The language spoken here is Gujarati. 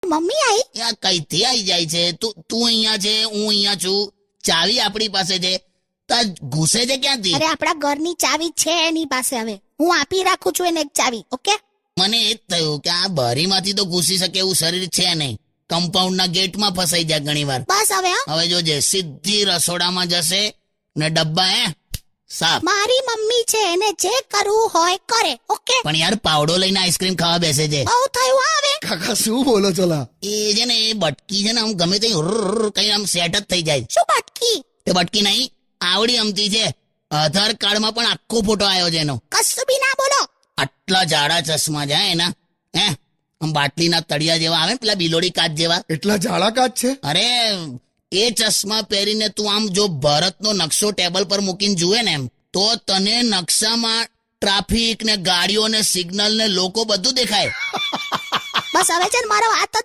Mummy I? યા કઈથી આવી જાય છે? તું અહીંયા છે, હું અહીંયા છું, ચાવી આપણી પાસે છે, તા ઘૂસે છે ક્યાંથી? અરે આપણા ઘરની ચાવી છે એની પાસે, હવે હું આપી રાખું છું એને એક ચાવી. ઓકે, મને એ જ થયું કે આ બારીમાંથી તો ઘૂસી શકે એવું શરીર છે નહીં, કમ્પાઉન્ડના ગેટમાં ફસાઈ જાય ઘણી વાર. બસ હવે. હવે જોજે, સીધી રસોડામાં જશે ને ડબ્બા સાફ. મારી મમ્મી છે, એને જે કરવું હોય કરે. ઓકે, પણ યાર પાવડો લઈને આઈસ્ક્રીમ ખાવા બેસે છે. બહુ થયું હવે. કાકા શું બોલો છો લા? એ છે ને એ બટકી છે ને આમ ગમે તે કઈ આમ સેટ જ થઈ જાય. શું બટકી? તે બટકી નહીં, આવડી અમતી છે. આધાર કાર્ડમાં પણ આખો ફોટો આવ્યો છે એનો. કશું બી ના બોલો. આટલા જાડા ચશ્મા છે એના, આમ બાટલીના તળિયા જેવા આવે ને, પેલા બિલોડી કાચ જેવા. એટલા જાડા કાચ છે? અરે એ ચશ્મા પહેરીને તું આમ જો ભારતનો નકશો ટેબલ પર મૂકીને જુએ ને એમ, તો તને નકશામાં ટ્રાફિક ને ગાડીઓ ને સિગ્નલ ને લોકો બધું દેખાય. બસ હવે છે ને મારો વાત જ